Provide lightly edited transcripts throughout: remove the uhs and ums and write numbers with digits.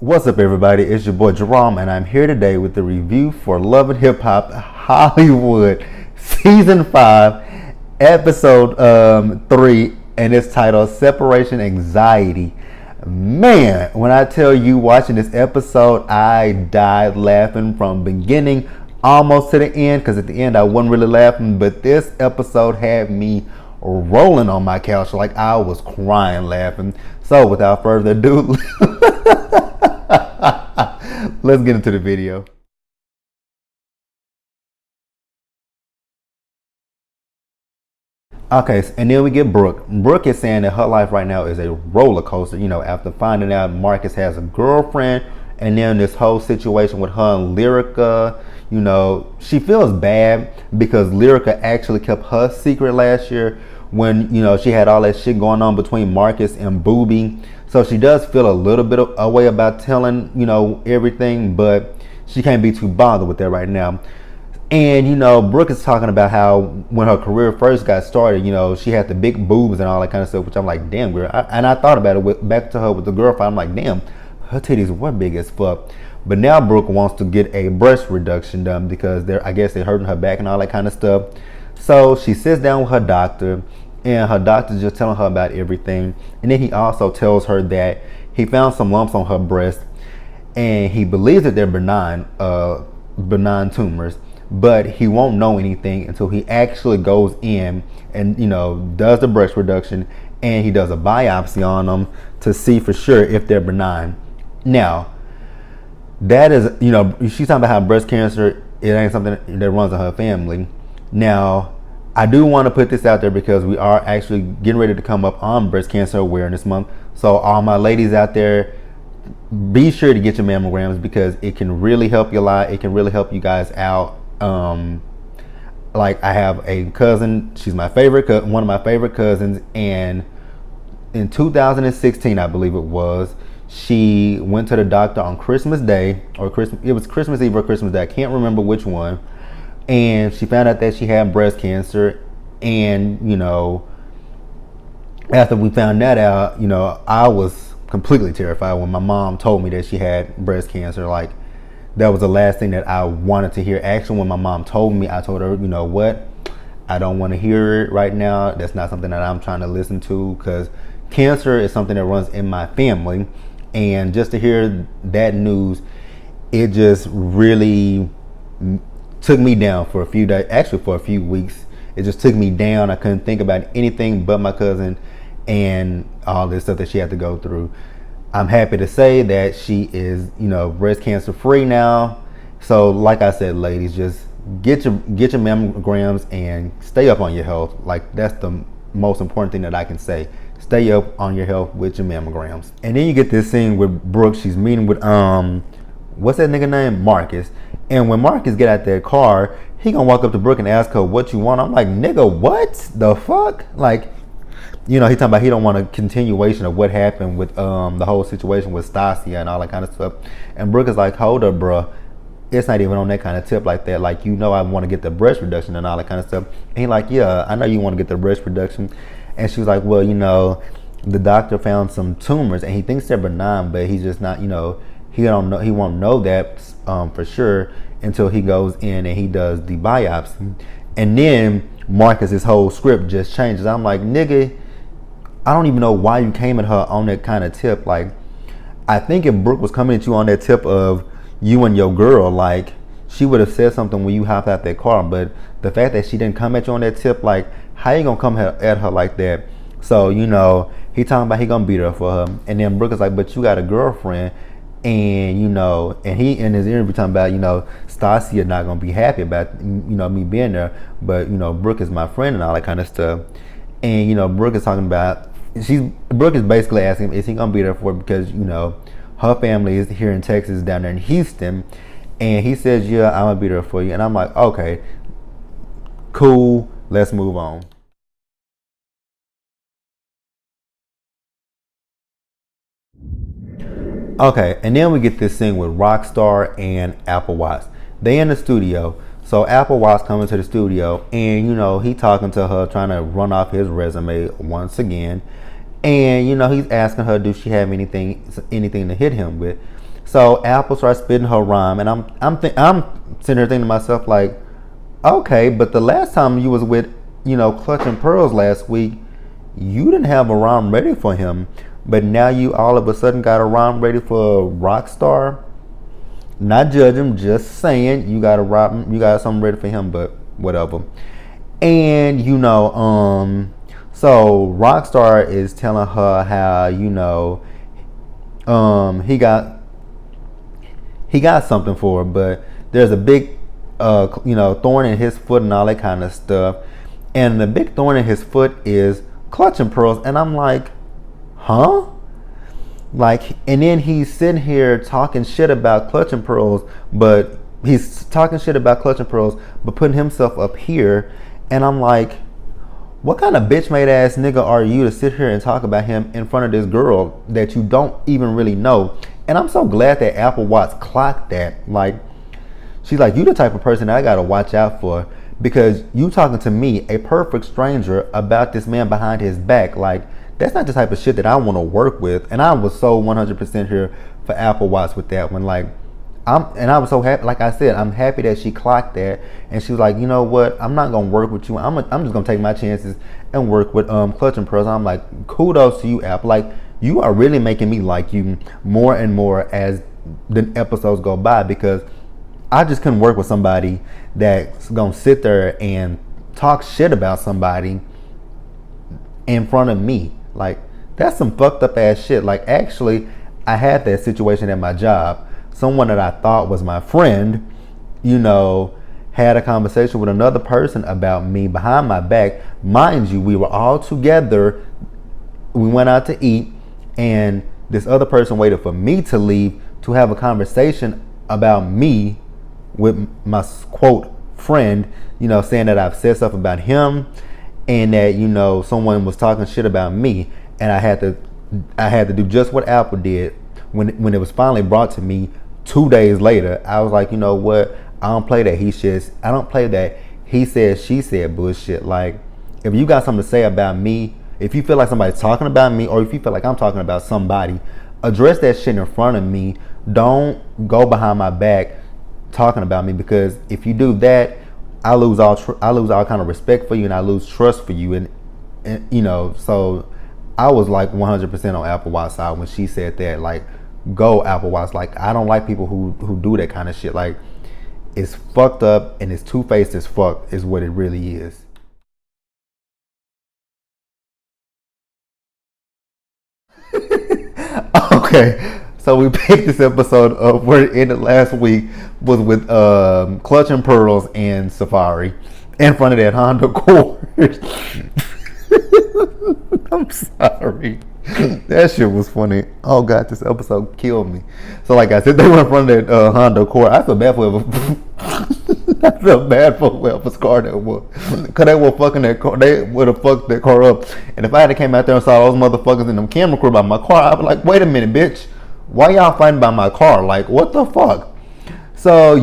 What's up, everybody? It's your boy Jerome, and I'm here today with the review for Love and Hip Hop Hollywood Season 5, Episode 3, and it's titled Separation Anxiety. Man, when I tell you watching this episode, I died laughing from beginning almost to the end, because at the end I wasn't really laughing, but this episode had me rolling on my couch like I was crying laughing. So without further ado, let's get into the video. Okay, and then we get Brooke. Brooke is saying that her life right now is a roller coaster, after finding out Marcus has a girlfriend, and then this whole situation with her and Lyrica. She feels bad because Lyrica actually kept her secret last year when, she had all that shit going on between Marcus and Booby. So she does feel a little bit of a way about telling, everything, but she can't be too bothered with that right now. And, Brooke is talking about how when her career first got started, she had the big boobs and all that kind of stuff, which I'm like, damn, girl. And I thought about it back to her with the girlfriend. I'm like, damn, her titties were big as fuck. But now Brooke wants to get a breast reduction done because I guess they're hurting her back and all that kind of stuff. So she sits down with her doctor, and her doctor's just telling her about everything. And then he also tells her that he found some lumps on her breast, and he believes that they're benign tumors, but he won't know anything until he actually goes in and, does the breast reduction, and he does a biopsy on them to see for sure if they're benign. Now, that is, she's talking about how breast cancer, it ain't something that runs in her family. Now, I do want to put this out there because we are actually getting ready to come up on Breast Cancer Awareness Month. So all my ladies out there, be sure to get your mammograms because it can really help you a lot. It can really help you guys out. Like I have a cousin, she's my favorite, one of my favorite cousins, and in 2016, I believe it was, she went to the doctor on Christmas Day, or it was Christmas Eve or Christmas Day, I can't remember which one. And she found out that she had breast cancer. And, after we found that out, I was completely terrified when my mom told me that she had breast cancer. Like, that was the last thing that I wanted to hear. Actually, when my mom told me, I told her, you know what? I don't want to hear it right now. That's not something that I'm trying to listen to, because cancer is something that runs in my family. And just to hear that news, it just really took me down for a few days, actually for a few weeks. It just took me down. I couldn't think about anything but my cousin and all this stuff that she had to go through. I'm happy to say that she is, breast cancer free now. So like I said, ladies, just get your mammograms and stay up on your health. Like, that's the most important thing that I can say. Stay up on your health with your mammograms. And then you get this scene with Brooke. She's meeting with what's that nigga name? Marcus. And when Marcus get out that car, he gonna walk up to Brooke and ask her what you want. I'm like, nigga, what the fuck? Like, he talking about he don't want a continuation of what happened with the whole situation with Stasia and all that kind of stuff. And Brooke is like, hold up, bruh. It's not even on that kind of tip like that. Like, I want to get the breast reduction and all that kind of stuff. And he like, yeah, I know you want to get the breast reduction. And she was like, well, the doctor found some tumors and he thinks they're benign, but he's just not, he don't know. He won't know that for sure until he goes in and he does the biopsy. And then Marcus's whole script just changes. I'm like, nigga, I don't even know why you came at her on that kind of tip. Like, I think if Brooke was coming at you on that tip of you and your girl, like, she would have said something when you hopped out that car. But the fact that she didn't come at you on that tip, like, how you gonna come at her like that? So, he talking about he gonna beat her for her. And then Brooke is like, but you got a girlfriend. And and he in his interview talking about, Stasia not gonna be happy about me being there, but Brooke is my friend and all that kind of stuff. And Brooke is talking about Brooke is basically asking him, is he gonna be there for her, because her family is here in Texas, down there in Houston, and he says, yeah, I'm gonna be there for you. And I'm like, okay, cool, let's move on. Okay, and then we get this scene with Rockstar and Apple Watts. They in the studio. So Apple Watts coming to the studio, and he talking to her, trying to run off his resume once again. And he's asking her, does she have anything to hit him with? So Apple starts spitting her rhyme, and I'm sitting here thinking to myself like, okay, but the last time you was with, Clutch and Pearls last week, you didn't have a rhyme ready for him, but now you all of a sudden got a rhyme ready for Rockstar. Not judge him, just saying you got something ready for him, but whatever. And so Rockstar is telling her how he got something for her, but there's a big thorn in his foot and all that kind of stuff. And the big thorn in his foot is Clutch and Pearls, and I'm like, huh? Like, and then he's sitting here talking shit about Clutch and Pearls, but putting himself up here, and I'm like, what kind of bitch made ass nigga are you to sit here and talk about him in front of this girl that you don't even really know? And I'm so glad that Apple Watts clocked that. Like, she's like, you the type of person that I gotta watch out for, because you talking to me, a perfect stranger, about this man behind his back. Like, that's not the type of shit that I want to work with. And I was so 100% here for Apple Watts with that one. Like, I was so happy. Like I said, I'm happy that she clocked that, and she was like, you know what? I'm not gonna work with you. I'm just gonna take my chances and work with Clutch and Pearls. I'm like, kudos to you, Apple. Like, you are really making me like you more and more as the episodes go by, because I just couldn't work with somebody that's gonna sit there and talk shit about somebody in front of me. Like, that's some fucked up ass shit. Like, actually, I had that situation at my job. Someone that I thought was my friend, had a conversation with another person about me behind my back. Mind you, we were all together. We went out to eat, and this other person waited for me to leave to have a conversation about me with my quote friend, saying that I've said stuff about him, and that someone was talking shit about me, and I had to do just what Apple did when it was finally brought to me 2 days later. I was like, you know what? I don't play that I don't play that he said, she said bullshit. Like, if you got something to say about me, if you feel like somebody's talking about me, or if you feel like I'm talking about somebody, address that shit in front of me. Don't go behind my back talking about me, because if you do that, I lose all kind of respect for you, and I lose trust for you, and so I was like 100% on Apple Watts side when she said that. Like, go Apple Watts. Like, I don't like people who do that kind of shit. Like, it's fucked up, and it's two-faced as fuck is what it really is. Okay, so we picked this episode up where it ended last week was with Clutch and Pearls and Safari in front of that Honda Accord. I'm sorry. That shit was funny. Oh God, this episode killed me. So like I said, they went in front of that Honda Accord. I feel bad for whoever. I feel bad for whoever's car that was, cause they were fucking that car. They would have fucked that car up. And if I had came out there and saw those motherfuckers in them camera crew by my car, I'd be like, wait a minute, bitch, why y'all fighting by my car? Like, what the fuck? So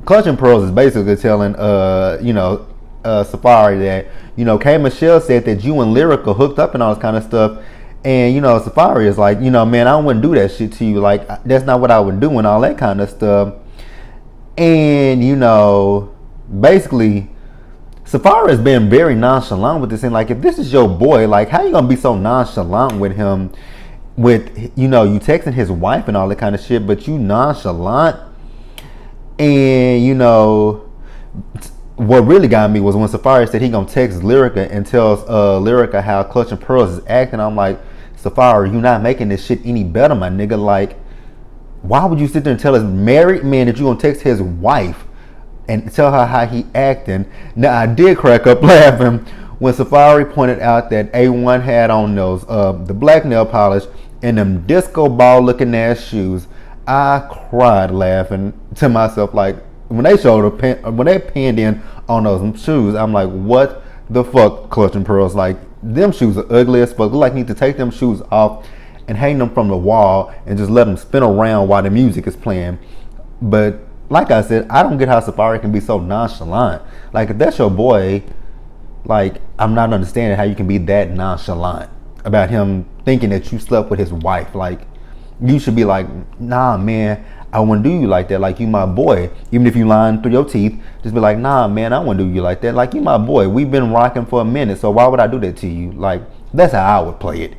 Clutch and Pearls is basically telling Safari that K Michelle said that you and Lyrica hooked up and all this kind of stuff, and Safari is like, man, I wouldn't do that shit to you. Like, that's not what I would do and all that kind of stuff. And basically Safari has been very nonchalant with this, and like, if this is your boy, like, how you gonna be so nonchalant with him, with you texting his wife and all that kind of shit, but you nonchalant. And what really got me was when Safari said he gonna text Lyrica and tells Lyrica how Clutch and Pearls is acting. I'm like, Safari, you not making this shit any better, my nigga. Like, why would you sit there and tell a married man that you gonna text his wife and tell her how he acting? Now, I did crack up laughing when Safari pointed out that A1 had on those the black nail polish and them disco ball looking ass shoes. I cried laughing to myself. Like, when they pinned in on those shoes, I'm like, what the fuck, Clutch and Pearls? Like, them shoes are ugly as fuck. Look like you need to take them shoes off and hang them from the wall and just let them spin around while the music is playing. But like I said, I don't get how Safari can be so nonchalant. Like, if that's your boy, like, I'm not understanding how you can be that nonchalant about him thinking that you slept with his wife. Like, you should be like, nah, man, I wouldn't do you like that. Like, you my boy. Even if you lying through your teeth, just be like, nah, man, I wouldn't do you like that. Like, you my boy. We've been rocking for a minute, so why would I do that to you? Like, that's how I would play it.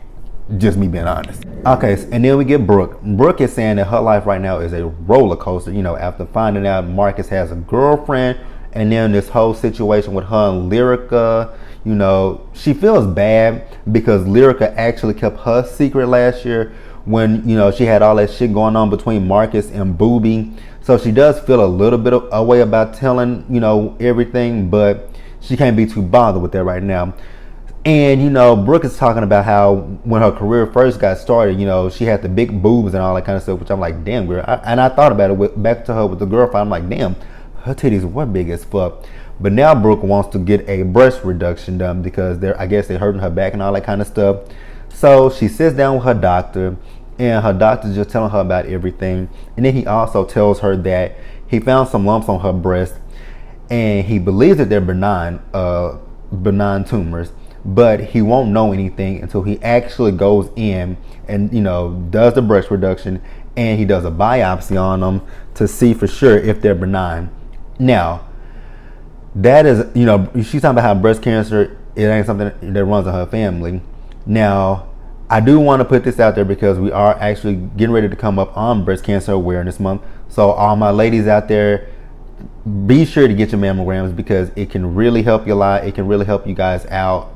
Just me being honest. Okay, and then we get Brooke. Brooke is saying that her life right now is a roller coaster. You know, after finding out Marcus has a girlfriend, and then this whole situation with her and Lyrica. You know, she feels bad because Lyrica actually kept her secret last year when, you know, she had all that shit going on between Marcus and Booby. So she does feel a little bit of a way about telling, you know, everything, but she can't be too bothered with that right now. And, you know, Brooke is talking about how when her career first got started, you know, she had the big boobs and all that kind of stuff, which I'm like, damn, girl. And I thought about it back to her with the girlfriend. I'm like, damn, her titties were big as fuck. But now Brooke wants to get a breast reduction done because I guess they're hurting her back and all that kind of stuff. So she sits down with her doctor, and her doctor's just telling her about everything. And then he also tells her that he found some lumps on her breast, and he believes that they're benign tumors. But he won't know anything until he actually goes in and, you know, does the breast reduction, and he does a biopsy on them to see for sure if they're benign. Now, that is, you know, she's talking about how breast cancer, it ain't something that runs in her family. Now, I do want to put this out there because we are actually getting ready to come up on Breast Cancer Awareness Month. So all my ladies out there, be sure to get your mammograms because it can really help you a lot. It can really help you guys out.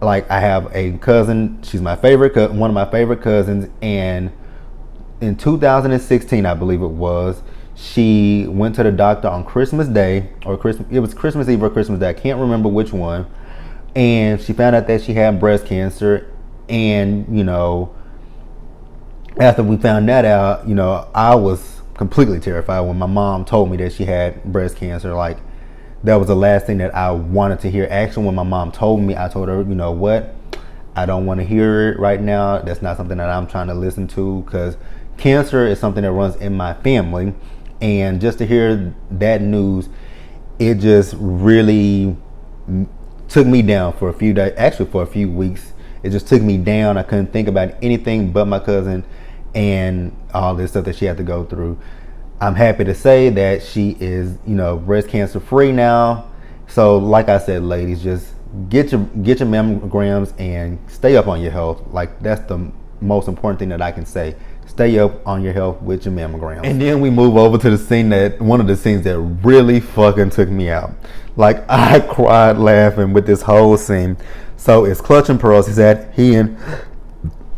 Like, I have a cousin, she's my favorite, one of my favorite cousins, and in 2016, I believe it was, she went to the doctor on Christmas Day, it was Christmas Eve or Christmas Day, I can't remember which one, and she found out that she had breast cancer. And, you know, after we found that out, you know, I was completely terrified when my mom told me that she had breast cancer. Like, that was the last thing that I wanted to hear. Actually, when my mom told me, I told her, you know what, I don't want to hear it right now. That's not something that I'm trying to listen to, because cancer is something that runs in my family. And just to hear that news, it just really took me down for a few days, actually for a few weeks. It just took me down. I couldn't think about anything but my cousin and all this stuff that she had to go through. I'm happy to say that she is, you know, breast cancer free now. So like I said, ladies, just get your mammograms and stay up on your health. Like, that's the most important thing that I can say. Stay up on your health with your mammograms. And then we move over to one of the scenes that really fucking took me out. Like, I cried laughing with this whole scene. So it's Clutch and Pearls. He and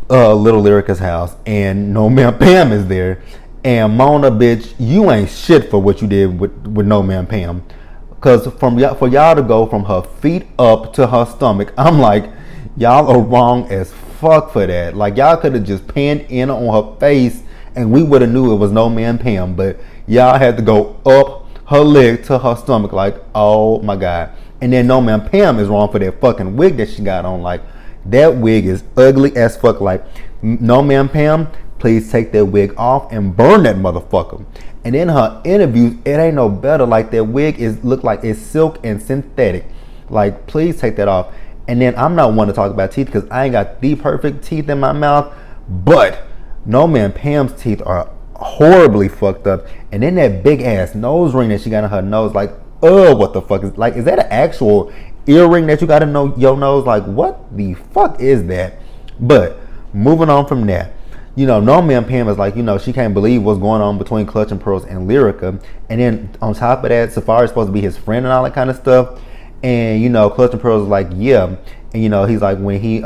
Little Lyrica's house, and No Man Pam is there. And Mona, bitch, you ain't shit for what you did with No Man Pam. Because for y'all to go from her feet up to her stomach, I'm like, y'all are wrong as fuck for that. Like, y'all could have just panned in on her face and we would have knew it was No Man Pam. But y'all had to go up her leg to her stomach. Like, oh my God. And then No Man Pam is wrong for that fucking wig that she got on. Like, that wig is ugly as fuck. Like, No Man Pam, please take that wig off and burn that motherfucker. And in her interviews, it ain't no better. Like, that wig look like it's silk and synthetic. Like, please take that off. And then I'm not one to talk about teeth because I ain't got the perfect teeth in my mouth, but No Man Pam's teeth are horribly fucked up. And then that big ass nose ring that she got on her nose, like, oh, what the fuck is that an actual earring that you got in your nose? Like, what the fuck is that? But moving on from that, you know, No Man Pam is like, you know, she can't believe what's going on between Clutch and Pearls and Lyrica. And then on top of that, Safari's supposed to be his friend and all that kind of stuff. And, you know, Clutch and Pearls is like, yeah. And, you know, he's like, when he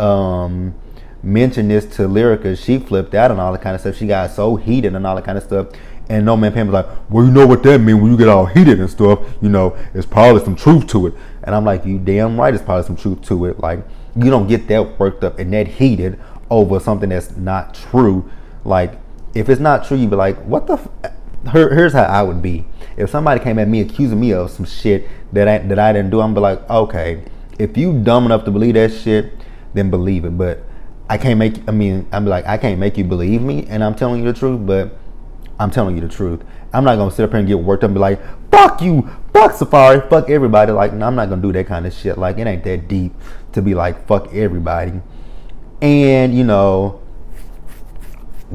mentioned this to Lyrica, she flipped out and all that kind of stuff. She got so heated and all that kind of stuff. And No Man Pam was like, well, you know what that means when you get all heated and stuff. You know, it's probably some truth to it. And I'm like, you damn right, it's probably some truth to it. Like, you don't get that worked up and that heated over something that's not true. Like, if it's not true, you'd be like, what the here's how I would be. If somebody came at me accusing me of some shit that I didn't do, I'm be like, okay, if you dumb enough to believe that shit, then believe it. But I can't make, I'm be like, I can't make you believe me and I'm telling you the truth, but I'm telling you the truth. I'm not gonna sit up here and get worked up and be like, fuck you, fuck Safari, fuck everybody. Like, no, I'm not gonna do that kind of shit. Like, it ain't that deep to be like, fuck everybody. And, you know,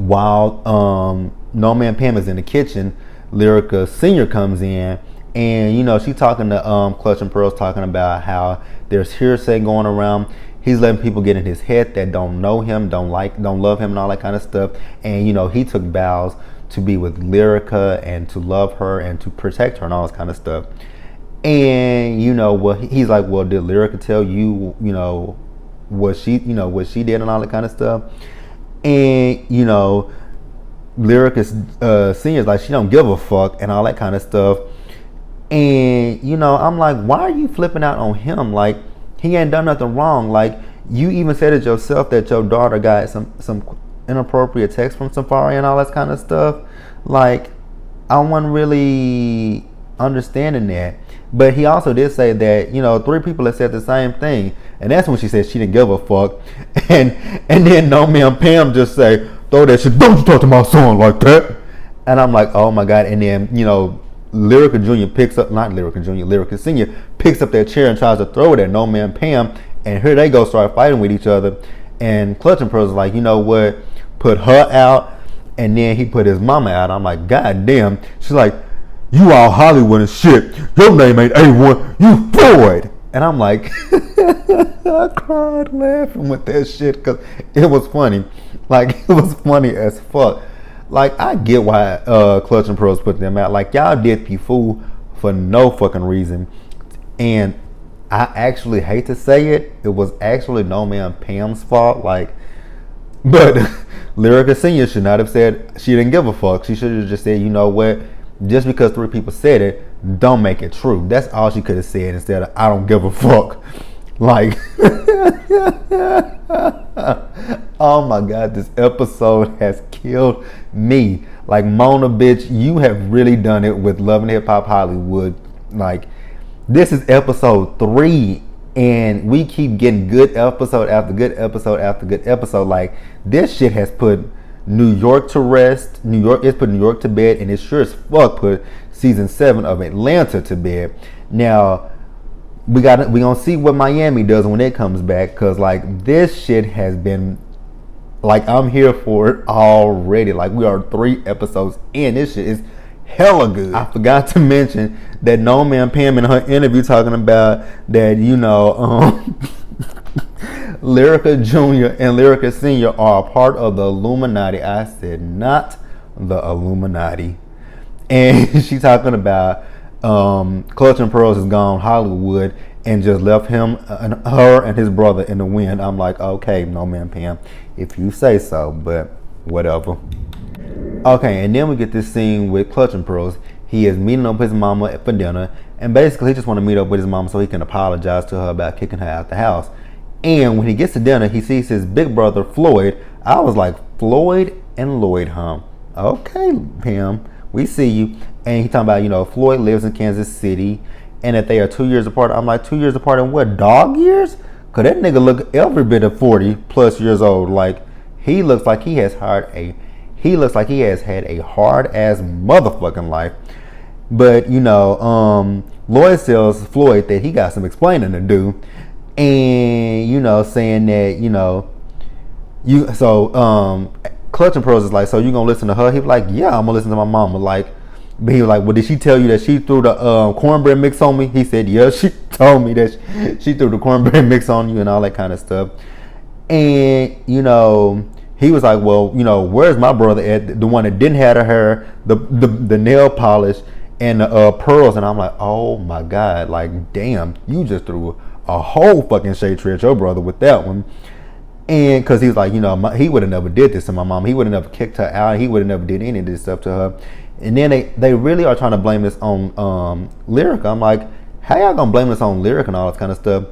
while No Man Pam is in the kitchen, Lyrica Senior comes in, and she's talking to Clutch and Pearl's talking about how there's hearsay going around. He's letting people get in his head that don't know him, don't love him, and all that kind of stuff. And he took vows to be with Lyrica and to love her and to protect her and all this kind of stuff. And he's like, well, did Lyrica tell you, what she did and all that kind of stuff? And Lyrica Senior's like, she don't give a fuck and all that kind of stuff. And I'm like, why are you flipping out on him? Like, he ain't done nothing wrong. Like, you even said it yourself that your daughter got some inappropriate text from Safari and all that kind of stuff. Like, I wasn't really understanding that. But he also did say that 3 people have said the same thing, and that's when she said she didn't give a fuck. And then No Man Pam just say, throw that shit, don't you talk to my son like that. And I'm like, oh my God. And then Lyrica Jr. Lyrica Senior picks up that chair and tries to throw it at No Man Pam, and here they go start fighting with each other. And Clutch and Pearl's like, you know what, put her out, and then he put his mama out. I'm like, God damn. She's like, you all Hollywood and shit. Your name ain't A1, you Floyd. And I'm like, I cried laughing with that shit because it was funny. Like, it was funny as fuck. Like, I get why Clutch and Pearl's put them out. Like, y'all did be fool for no fucking reason. And I actually hate to say it, it was actually No Man Pam's fault. Like, but Lyrica Senior should not have said she didn't give a fuck. She should have just said, you know what, just because 3 people said it, don't make it true. That's all she could have said instead of I don't give a fuck. Like, oh my God, this episode has killed me. Like, Mona, bitch, you have really done it with Love and Hip Hop Hollywood. Like, this is episode 3, and we keep getting good episode after good episode after good episode. Like, this shit has put New York to rest. It's put New York to bed, and it sure as fuck put season 7 of Atlanta to bed. Now, we gonna see what Miami does when it comes back, cause like this shit has been, like, I'm here for it already. Like, we are 3 episodes in. This shit is hella good. I forgot to mention that No Man Pam in her interview talking about that, Lyrica Jr. and Lyrica Senior are a part of the Illuminati. I said, not the Illuminati. And she talking about Clutch and Pearls has gone Hollywood and just left him and her and his brother in the wind. I'm like, okay, No Man Pam, if you say so, but whatever. Okay, and then we get this scene with Clutch and Pearls. He is meeting up with his mama for dinner, and basically he just want to meet up with his mama so he can apologize to her about kicking her out the house. And when he gets to dinner, he sees his big brother Floyd. I was like, Floyd and Lloyd, huh? Okay, Pam, we see you. And he talking about, Floyd lives in Kansas City and that they are 2 years apart. I'm like, 2 years apart in what, dog years? Cause that nigga look every bit of 40 plus years old. Like, he looks like he has had a hard ass motherfucking life. But Lloyd tells Floyd that he got some explaining to do. And saying that Clutch and Pearls is like, so you gonna listen to her? He was like, yeah, I'm gonna listen to my mama. Like, but he was like, well, did she tell you that she threw the cornbread mix on me? He said, yeah, she told me that she threw the cornbread mix on you and all that kind of stuff. And he was like, well, where's my brother at? The one that didn't have her hair, the nail polish, and the pearls. And I'm like, oh my God, like, damn, you just threw a whole fucking shade tree at your brother with that one. And because he was like, he would have never did this to my mom. He would have never kicked her out. He would have never did any of this stuff to her. And then they really are trying to blame this on Lyrica. I'm like, how y'all gonna blame this on Lyrica and all this kind of stuff?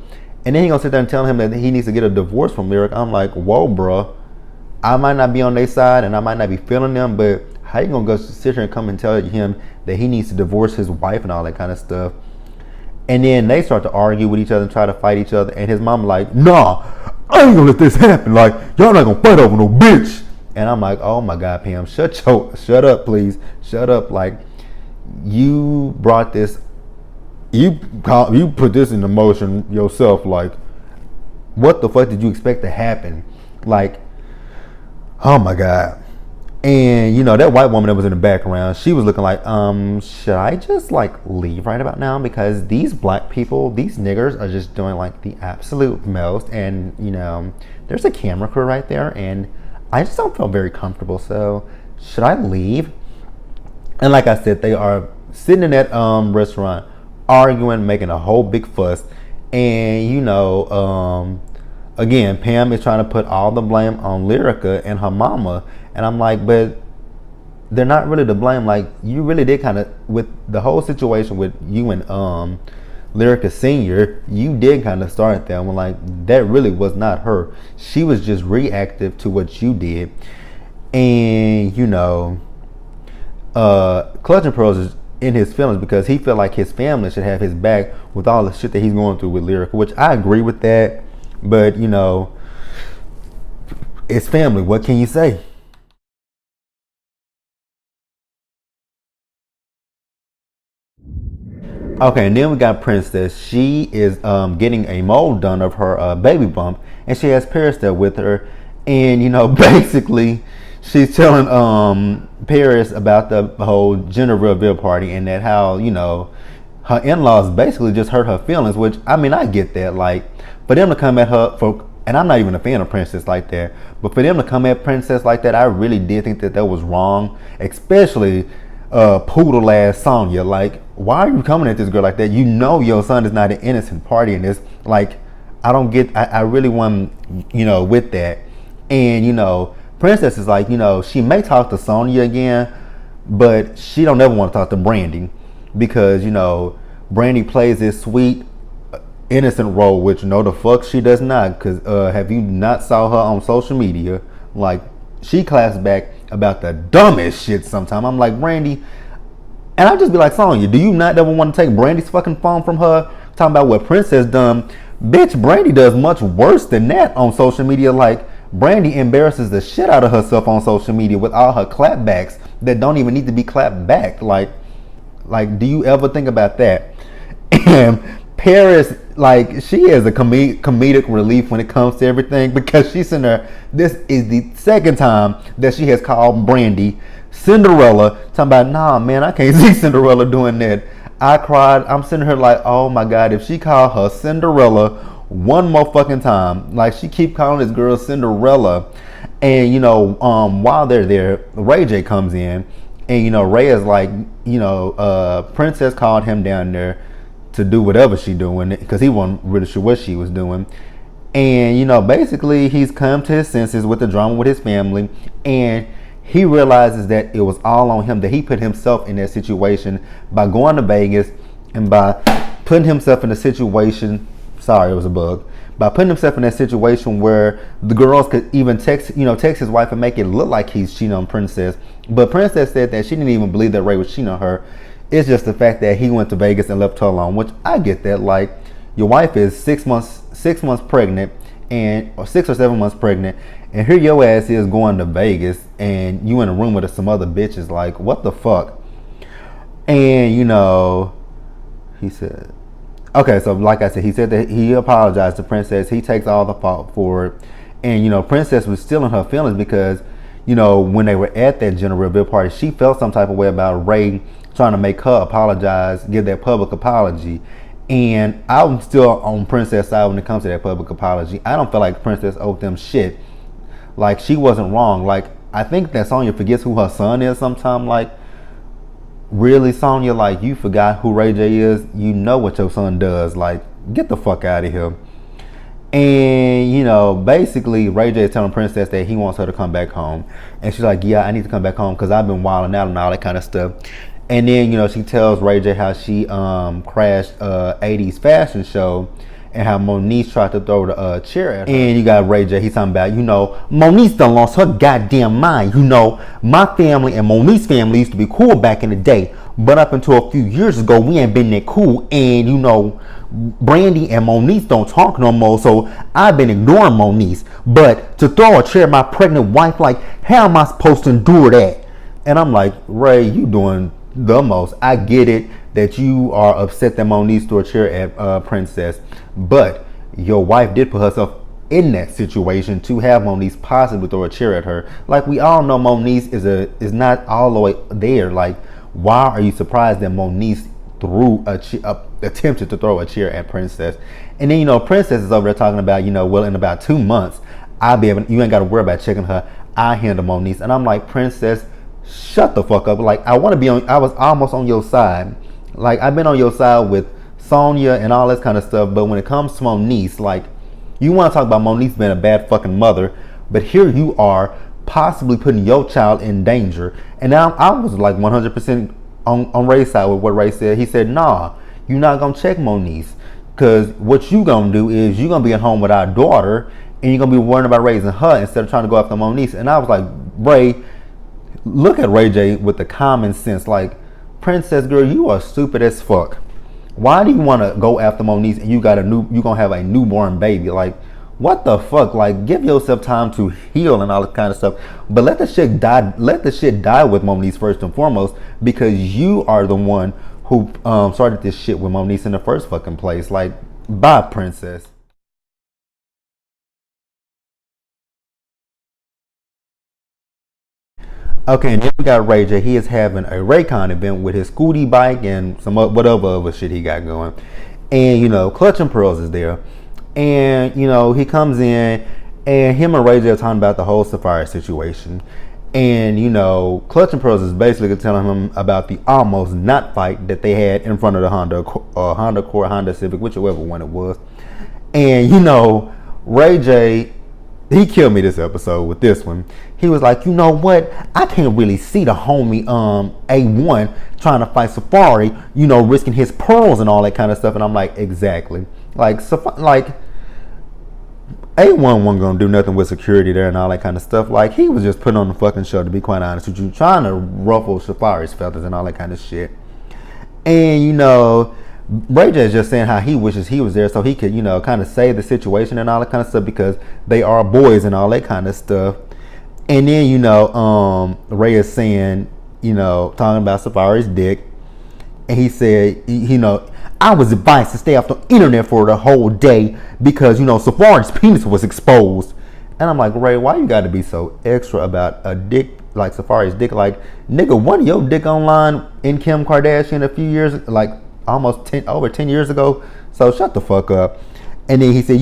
And then he gonna sit there and tell him that he needs to get a divorce from Lyrica. I'm like, whoa, bro. I might not be on their side and I might not be feeling them, but how you gonna go sit here and come and tell him that he needs to divorce his wife and all that kind of stuff? And then they start to argue with each other and try to fight each other. And his mom like, nah, I ain't gonna let this happen. Like, y'all not gonna fight over no bitch. And I'm like, oh my God, Pam, shut up, please. Shut up. Like, you brought this, you put this into motion yourself. Like, what the fuck did you expect to happen? Like, oh my God. And you know, that white woman that was in the background, she was looking like, should I just like leave right about now? Because these black people, these niggers are just doing like the absolute most. And you know, there's a camera crew right there and I just don't feel very comfortable. So should I leave? And like I said, they are sitting in that restaurant arguing, making a whole big fuss. And you know, again, Pam is trying to put all the blame on Lyrica and her mama. And I'm like, but they're not really to blame. Like, you really did kind of, with the whole situation with you and Lyrica Senior, you did kind of start that. I'm like, that really was not her. She was just reactive to what you did. And, you know, Clutching Pearls is in his feelings because he felt like his family should have his back with all the shit that he's going through with Lyrica, which I agree with that. But, you know, it's family. What can you say? Okay, and then we got Princess. She is getting a mold done of her baby bump, and she has Paris there with her. And you know, basically, she's telling Paris about the whole gender reveal party and that how you know her in-laws basically just hurt her feelings. Which I mean, I get that. Like for them to come at her for, and I'm not even a fan of Princess like that, but for them to come at Princess like that, I really did think that that was wrong, especially poodle ass Sonya. Like, why are you coming at this girl like that? You know your son is not an innocent party in this. Like, I don't get, I really want, you know, with that. And, you know, Princess is like, you know, she may talk to Sonya again, but she don't ever want to talk to Brandy because, you know, Brandy plays this sweet, innocent role, which no the fuck she does not. Because have you not saw her on social media? Like, she claps back about the dumbest shit sometimes. I'm like, Brandy, and I just be like, Sonya, do you not ever want to take Brandy's fucking phone from her? Talking about what Princess done. Bitch, Brandy does much worse than that on social media. Like, Brandy embarrasses the shit out of herself on social media with all her clapbacks that don't even need to be clapped back. Like, do you ever think about that? And Paris, like, she is a comedic relief when it comes to everything because she's in there. This is the second time that she has called Brandy Cinderella, talking about, nah, man, I can't see Cinderella doing that. I cried. I'm sitting here like, oh my God, if she called her Cinderella one more fucking time, like she keep calling this girl Cinderella. And, you know, while they're there, Ray J comes in and, you know, Ray is like, you know, Princess called him down there to do whatever she doing because he wasn't really sure what she was doing. And you know, basically he's come to his senses with the drama with his family, and he realizes that it was all on him, that he put himself in that situation by going to Vegas and by putting himself in a situation, sorry, it was a bug, by putting himself in that situation where the girls could even text his wife and make it look like he's cheating on Princess. But Princess said that she didn't even believe that Ray was cheating on her. It's just the fact that he went to Vegas and left her alone, which I get that. Like, your wife is 6 months pregnant, or 6 or 7 months pregnant, and here your ass is going to Vegas, and you in a room with some other bitches. Like, what the fuck? And you know, he said, okay, so like I said, he said that he apologized to Princess. He takes all the fault for it, and you know, Princess was still in her feelings because, you know, when they were at that gender reveal party, she felt some type of way about Ray trying to make her apologize, give that public apology. And I'm still on Princess' side when it comes to that public apology. I don't feel like Princess owed them shit. Like, she wasn't wrong. Like, I think that Sonya forgets who her son is sometimes. Like, really, Sonya, like, you forgot who Ray J is? You know what your son does. Like, get the fuck out of here. And, you know, basically, Ray J is telling Princess that he wants her to come back home. And she's like, yeah, I need to come back home because I've been wilding out and all that kind of stuff. And then, you know, she tells Ray J how she crashed 80s fashion show and how Monique tried to throw the chair at her. And you got Ray J, he's talking about, you know, Monique done lost her goddamn mind. You know, my family and Monique's family used to be cool back in the day. But up until a few years ago, we ain't been that cool. And, you know, Brandy and Monique don't talk no more. So I've been ignoring Monique. But to throw a chair at my pregnant wife, like, how am I supposed to endure that? And I'm like, Ray, you doing the most. I get it that you are upset that Monique threw a chair at Princess, but your wife did put herself in that situation to have Moniece possibly throw a chair at her. Like, we all know Moniece is not all the way there. Like, why are you surprised that Moniece attempted to throw a chair at Princess? And then, Princess is over there talking about, well, in about 2 months, you ain't got to worry about checking her. I handle Moniece. And I'm like, Princess, shut the fuck up. Like, I was almost on your side. Like, I've been on your side with Sonia and all this kind of stuff. But when it comes to Moniece, like, you want to talk about Moniece being a bad fucking mother, but here you are possibly putting your child in danger. And now I was like 100% on Ray's side with what Ray said. He said, nah, you're not going to check Moniece. Because what you going to do is you're going to be at home with our daughter and you're going to be worrying about raising her instead of trying to go after Moniece. And I was like, Ray, look at Ray J with the common sense. Like, Princess girl, you are stupid as fuck. Why do you want to go after Moniece and you gonna have a newborn baby? Like, what the fuck? Like, give yourself time to heal and all that kind of stuff. But let the shit die. Let the shit die with Moniece first and foremost, because you are the one who started this shit with Moniece in the first fucking place. Like, bye, Princess. Okay, and then we got Ray J. He is having a Raycon event with his scooty bike and some whatever other shit he got going. And, Clutch and Pearls is there. And, he comes in and him and Ray J are talking about the whole Safari situation. And, Clutch and Pearls is basically telling him about the almost not fight that they had in front of the Honda Accord, Honda Civic, whichever one it was. And, Ray J, he killed me this episode with this one. He was like, you know what? I can't really see the homie A1 trying to fight Safari, risking his pearls and all that kind of stuff. And I'm like, exactly. Like A1 wasn't gonna do nothing with security there and all that kind of stuff. Like, he was just putting on the fucking show, to be quite honest with you, trying to ruffle Safari's feathers and all that kind of shit. And Ray J is just saying how he wishes he was there so he could, kind of save the situation and all that kind of stuff, because they are boys and all that kind of stuff. And then, Ray is saying, talking about Safari's dick. And he said, I was advised to stay off the internet for the whole day because, Safari's penis was exposed. And I'm like, Ray, why you got to be so extra about a dick like Safari's dick? Like, nigga, wasn't your dick online in Kim Kardashian a few years, like almost over 10 years ago? So shut the fuck up. And then he said,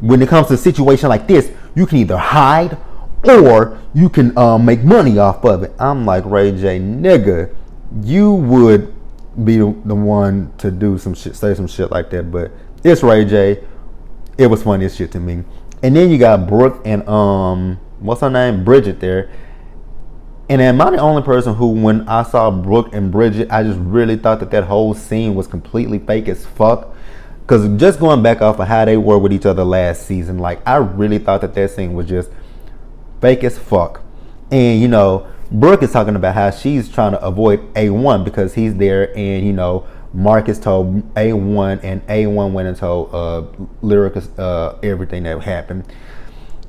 when it comes to a situation like this, you can either hide or you can make money off of it. I'm like, Ray J, nigga, you would be the one to do some shit, say some shit like that. But it's Ray J. It was funny as shit to me. And then you got Brooke and what's her name, Bridget there. And am I the only person who, when I saw Brooke and Bridget, I just really thought that whole scene was completely fake as fuck? Because just going back off of how they were with each other last season, like, I really thought that scene was just fake as fuck. And Brooke is talking about how she's trying to avoid A1 because he's there, and Marcus told A1, and A1 went and told Lyrica everything that happened.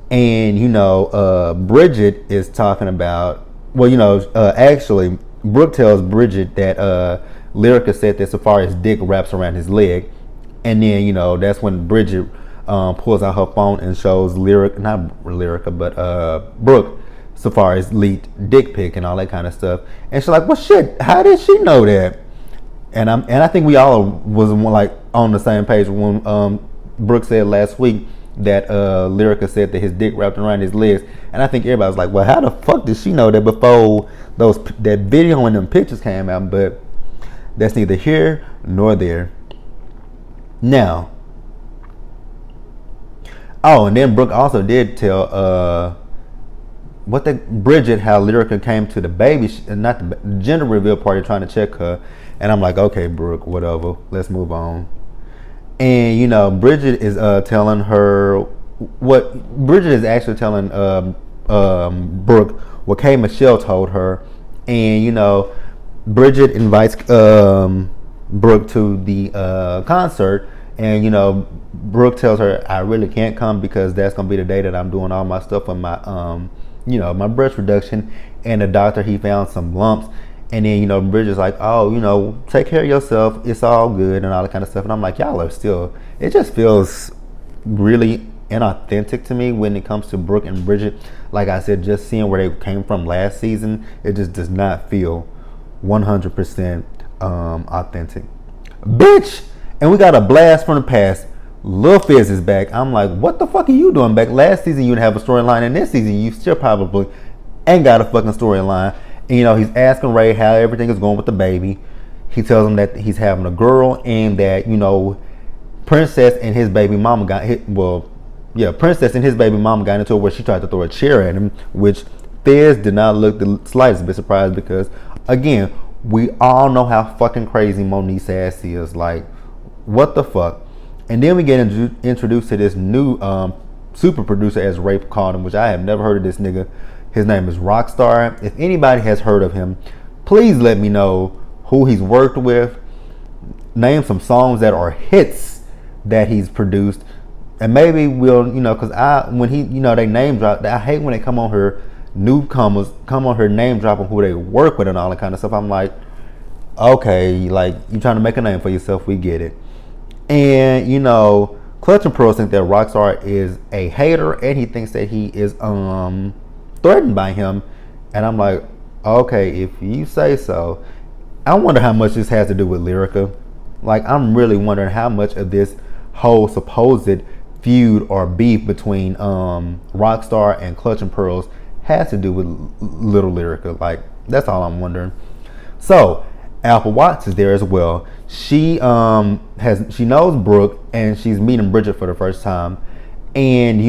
And Bridget is talking about, actually Brooke tells Bridget that Lyrica said that Safari's dick wraps around his leg. And then that's when Bridget pulls out her phone and shows Brooke Safari's leaked dick pic and all that kind of stuff. And she's like, well, shit, how did she know that? And I think we all was like on the same page when Brooke said last week that Lyrica said that his dick wrapped around his legs. And I think everybody was like, well, how the fuck did she know that before that video and them pictures came out? But that's neither here nor there. Now, and then Brooke also did tell Bridget how Lyrica came to the baby, not the gender reveal party, trying to check her. And I'm like, okay, Brooke, whatever, let's move on. And Bridget is telling her Bridget is actually telling Brooke what K Michelle told her. And Bridget invites Brooke to the concert, and Brooke tells her, I really can't come because that's gonna be the day that I'm doing all my stuff on my my breast reduction. And the doctor, he found some lumps. And then Bridget's like, oh, take care of yourself, it's all good and all that kind of stuff. And I'm like, y'all are still, it just feels really inauthentic to me when it comes to Brooke and Bridget. Like I said, just seeing where they came from last season, it just does not feel 100% authentic. Bitch! And we got a blast from the past. Lil Fizz is back. I'm like, what the fuck are you doing back? Last season you didn't have a storyline, and this season you still probably ain't got a fucking storyline. And he's asking Ray how everything is going with the baby. He tells him that he's having a girl, and that, Princess and his baby mama got hit. Well, yeah, Princess and his baby mama got into it where she tried to throw a chair at him, which Fizz did not look the slightest bit surprised, because, again, we all know how fucking crazy Monique's ass is. Like, what the fuck? And then we get introduced to this new super producer, as Ray called him, which I have never heard of this nigga. His name is Rockstar. If anybody has heard of him, please let me know who he's worked with. Name some songs that are hits that he's produced. And maybe we'll, because when he, they name drop, I hate when they come on her, newcomers come on her name dropping who they work with and all that kind of stuff. I'm like, okay, like, you trying to make a name for yourself, we get it. And, Clutch and Pearl think that Rockstar is a hater, and he thinks that he is threatened by him. And I'm like, okay, if you say so. I wonder how much this has to do with Lyrica. Like, I'm really wondering how much of this whole supposed feud or beef between Rockstar and Clutch and Pearls has to do with little Lyrica. Like, that's all I'm wondering. So Apple Watts is there as well. She knows Brooke, and she's meeting Bridget for the first time. And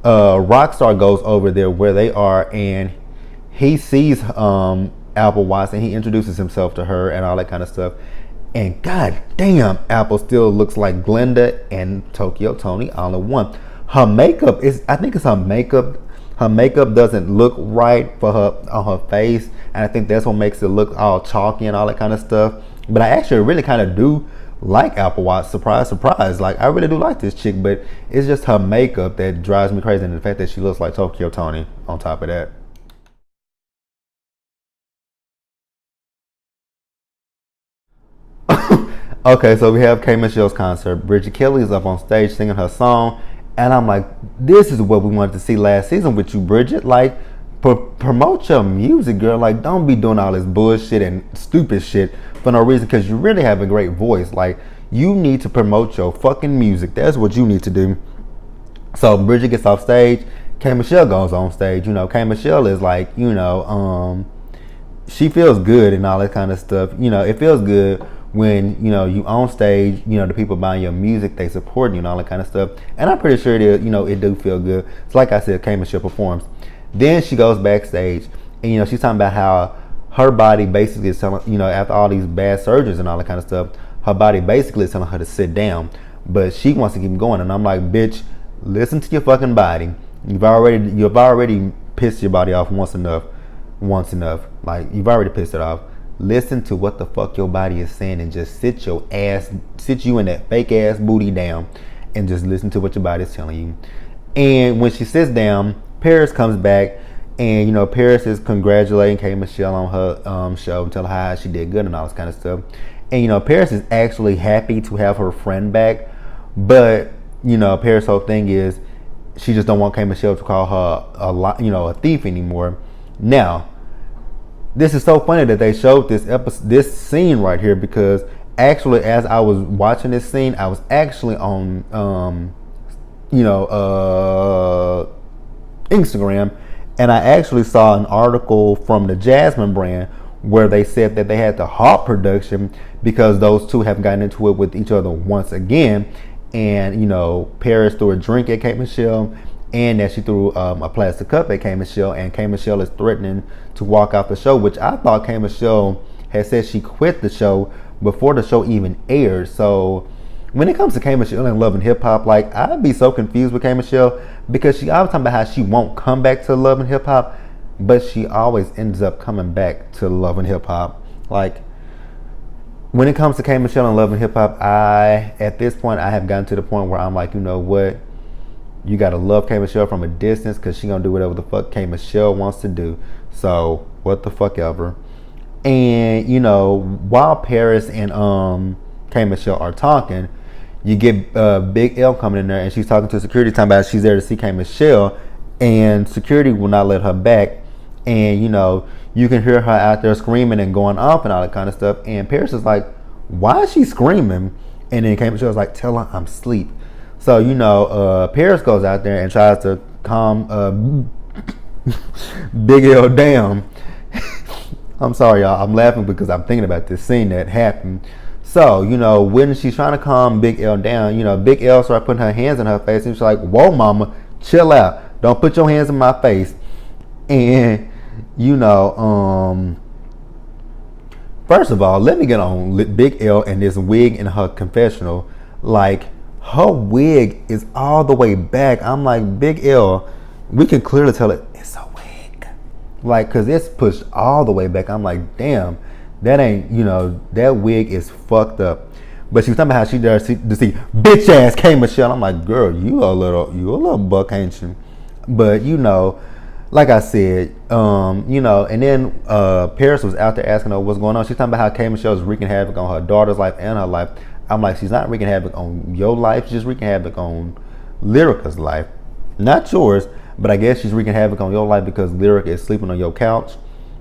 Rockstar goes over there where they are, and he sees Apple Watts, and he introduces himself to her and all that kind of stuff. And god damn, Apple still looks like Glenda and Tokyo Toni all in one. Her makeup is, I think it's her makeup. Her makeup doesn't look right for her on her face, and I think that's what makes it look all chalky and all that kind of stuff. But I actually really kind of do like Apple Watts. Surprise, surprise. Like, I really do like this chick, but it's just her makeup that drives me crazy, and the fact that she looks like Tokyo Toni on top of that. Okay, so we have K Michelle's concert. Bridget Kelly is up on stage singing her song, and I'm like, this is what we wanted to see last season with you, Bridget. Like, promote your music, girl. Like, don't be doing all this bullshit and stupid shit for no reason, because you really have a great voice. Like, you need to promote your fucking music. That's what you need to do. So Bridget gets off stage. K Michelle goes on stage. K Michelle is like, she feels good and all that kind of stuff. It feels good when you on stage, the people buying your music, they support you and all that kind of stuff. And I'm pretty sure it do feel good. So like I said, K Michelle performs. Then she goes backstage, and she's talking about how her body basically is telling, after all these bad surgeries and all that kind of stuff, her body basically is telling her to sit down, but she wants to keep going. And I'm like, bitch, listen to your fucking body. You've already pissed your body off once enough. Like, you've already pissed it off. Listen to what the fuck your body is saying, and just sit you in that fake ass booty down, and just listen to what your body is telling you. And when she sits down, Paris comes back, and Paris is congratulating K Michelle on her show and telling her how she did good and all this kind of stuff. And Paris is actually happy to have her friend back, but Paris' whole thing is she just don't want K Michelle to call her a thief anymore. Now, this is so funny that they showed this scene right here, because actually, as I was watching this scene, I was actually on Instagram, and I actually saw an article from the Jasmine brand where they said that they had to halt production because those two have gotten into it with each other once again. And Paris threw a drink at Kate Michelle, and that she threw a plastic cup at K Michelle, and K Michelle is threatening to walk out the show, which I thought K Michelle had said she quit the show before the show even aired. So when it comes to K Michelle and Love and Hip Hop, like, I'd be so confused with K Michelle, because she always talking about how she won't come back to Love and Hip Hop, but she always ends up coming back to Love and Hip Hop. Like, when it comes to K Michelle and Love and Hip Hop, at this point, I have gotten to the point where I'm like, you know what? You gotta love K Michelle from a distance, because she gonna do whatever the fuck K Michelle wants to do. So what the fuck ever. And while Paris and K Michelle are talking, you get Big L coming in there, and she's talking to security, talking about she's there to see K Michelle, and security will not let her back. And you can hear her out there screaming and going off and all that kind of stuff. And Paris is like, why is she screaming? And then K Michelle's like, tell her I'm asleep. So Paris goes out there and tries to calm Big L down. I'm sorry, y'all. I'm laughing because I'm thinking about this scene that happened. So, when she's trying to calm Big L down, Big L started putting her hands in her face, and she's like, whoa, mama, chill out. Don't put your hands in my face. And, first of all, let me get on Big L and this wig in her confessional. Like, her wig is all the way back. I'm like, Big L, we can clearly tell it's a wig. Like, because it's pushed all the way back. I'm like, damn. That ain't, that wig is fucked up. But she was talking about how she does to see bitch ass K Michelle. I'm like, girl, you a little buck, ain't you? But like I said, and then Paris was out there asking her what's going on. She's talking about how K Michelle is wreaking havoc on her daughter's life and her life. I'm like, she's not wreaking havoc on your life, she's just wreaking havoc on Lyrica's life. Not yours, but I guess she's wreaking havoc on your life because Lyrica is sleeping on your couch.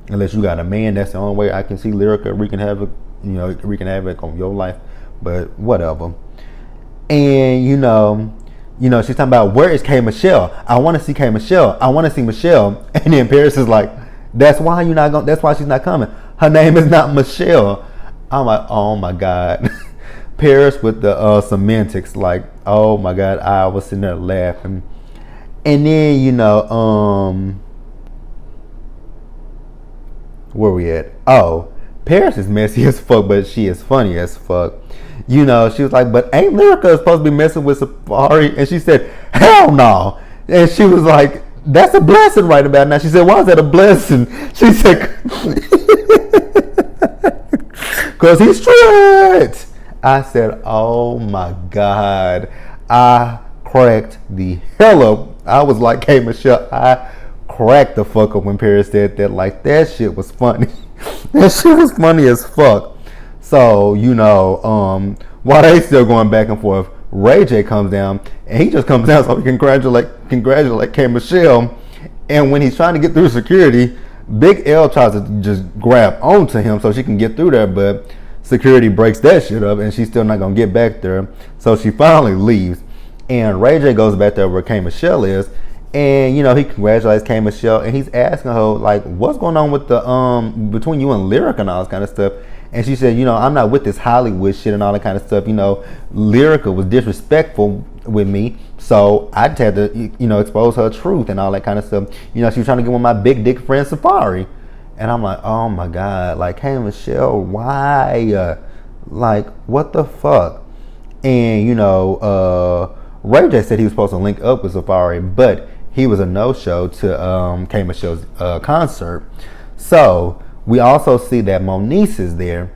Unless you got a man, that's the only way I can see Lyrica wreaking havoc, on your life. But whatever. And she's talking about, where is K Michelle? I want to see K Michelle. I want to see Michelle. And then Paris is like, that's why she's not coming. Her name is not Michelle. I'm like, oh my God. Paris with the semantics, like, oh my God, I was sitting there laughing. And then where we at? Oh, Paris is messy as fuck, but she is funny as fuck. She was like, but ain't Lyrica supposed to be messing with Safari? And she said, hell no. And she was like, that's a blessing right about now. She said, why is that a blessing? She said, because he's straight. I said, oh my God. I cracked the hell up. I was like, hey, Michelle, I cracked the fuck up when Paris said that. Like, that shit was funny. That shit was funny as fuck. So, while they still going back and forth, Ray J comes down, and he just comes down so he can congratulate K Michelle. And when he's trying to get through security, Big L tries to just grab onto him so she can get through there, but security breaks that shit up, and she's still not gonna get back there. So she finally leaves, and Ray J goes back there where K Michelle is, and he congratulates K Michelle, and he's asking her like, what's going on with the between you and Lyrica and all this kind of stuff. And she said, I'm not with this Hollywood shit and all that kind of stuff. Lyrica was disrespectful with me, so I just had to expose her truth and all that kind of stuff. She was trying to get with my big dick friend Safari. And I'm like, oh my God, like, hey Michelle, why? Like, what the fuck? And Ray J said he was supposed to link up with Safari, but he was a no-show to K Michelle's concert. So we also see that Moniece is there,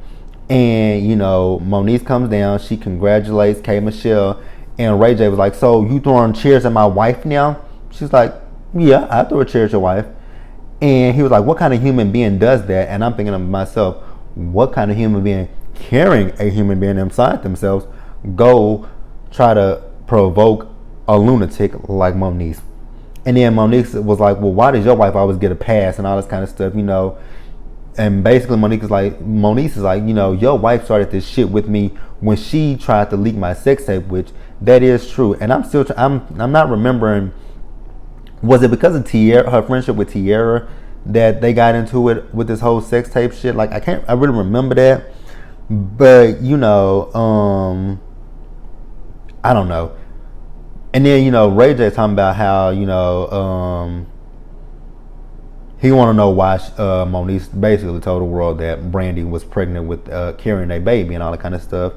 and Moniece comes down, she congratulates K Michelle, and Ray J was like, so you throwing chairs at my wife now? She's like, yeah, I throw a chair at your wife. And he was like, what kind of human being does that? And I'm thinking of myself, what kind of human being carrying a human being inside themselves go try to provoke a lunatic like Moniece? And then Monique was like, well, why does your wife always get a pass and all this kind of stuff, And basically Moniece is like, your wife started this shit with me when she tried to leak my sex tape, which that is true. And I'm not remembering, was it because of her friendship with Tierra that they got into it with this whole sex tape shit? Like, I really remember that. But, I don't know. And then, Ray J talking about how, he want to know why Moniece basically told the world that Brandy was pregnant with carrying a baby and all that kind of stuff.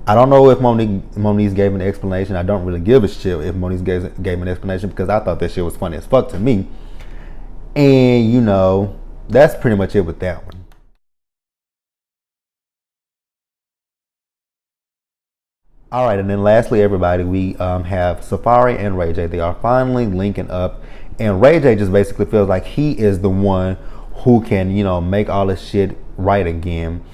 I don't know if Moniece gave an explanation. I don't really give a shit if Moniece gave an explanation, because I thought that shit was funny as fuck to me. And, that's pretty much it with that one. All right, and then lastly, everybody, we have Safari and Ray J. They are finally linking up, and Ray J just basically feels like he is the one who can, make all this shit right again.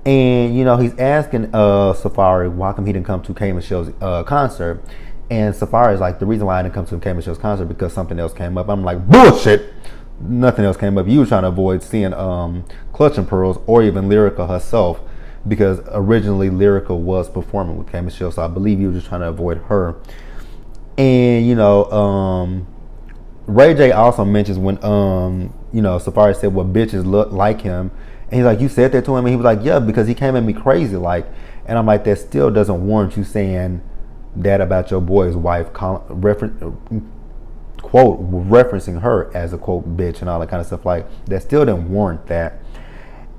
And you know, he's asking Safari why come he didn't come to K Michelle's concert. And Safari's like, the reason why I didn't come to K Michelle's concert because something else came up. I'm like, bullshit. Nothing else came up. You were trying to avoid seeing Clutch and Pearls or even Lyrica herself, because originally Lyrica was performing with K Michelle, so I believe you were just trying to avoid her. And you know, Ray J also mentions when you know, Safari said, well, bitches look like him, and he's like, you said that to him, and he was like, yeah, because he came at me crazy, like. And I'm like, that still doesn't warrant you saying that about your boy's wife, quote, referencing her as a quote bitch and all that kind of stuff. Like, that still didn't warrant that.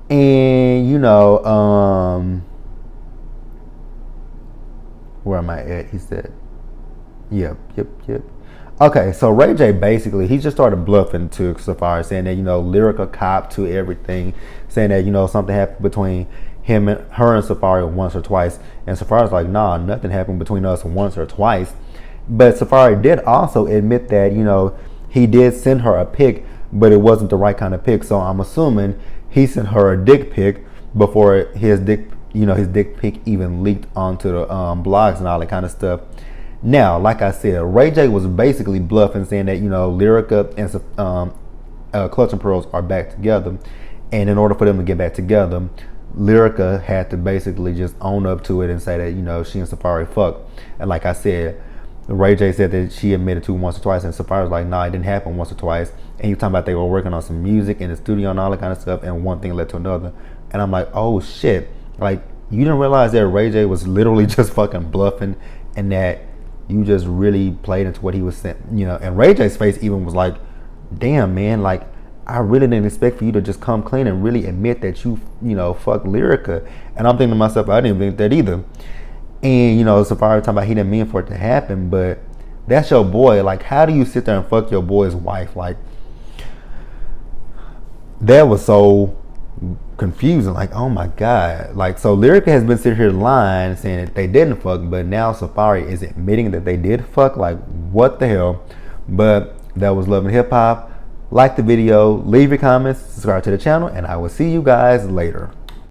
And you know, where am I at? He said, yep. Okay, so Ray J basically, he just started bluffing to Safari, saying that, you know, Lyrica copped to everything, saying that, you know, something happened between her and Safari once or twice. And Safari's like, nah, nothing happened between us once or twice. But Safari did also admit that, you know, he did send her a pic, but it wasn't the right kind of pic. So I'm assuming he sent her a dick pic before his dick pic even leaked onto the blogs and all that kind of stuff. Now, like I said, Ray J was basically bluffing, saying that, you know, Lyrica and Clutch and Pearls are back together. And in order for them to get back together, Lyrica had to basically just own up to it and say that, you know, she and Safari fuck. And like I said, Ray J said that she admitted to once or twice, and Safari was like, nah, it didn't happen once or twice. And he was talking about they were working on some music in the studio and all that kind of stuff, and one thing led to another. And I'm like, oh shit, like, you didn't realize that Ray J was literally just fucking bluffing, and that you just really played into what he was saying, you know. And Ray J's face even was like, damn, man, like, I really didn't expect for you to just come clean and really admit that you know, fuck Lyrica. And I'm thinking to myself, I didn't think that either. And, you know, Safari talking about he didn't mean for it to happen, but that's your boy. Like, how do you sit there and fuck your boy's wife? Like, that was so confusing. Like, oh my God. Like, so Lyrica has been sitting here lying, saying that they didn't fuck, but now Safari is admitting that they did fuck. Like, what the hell? But that was Love and Hip Hop. Like the video, leave your comments, subscribe to the channel, and I will see you guys later.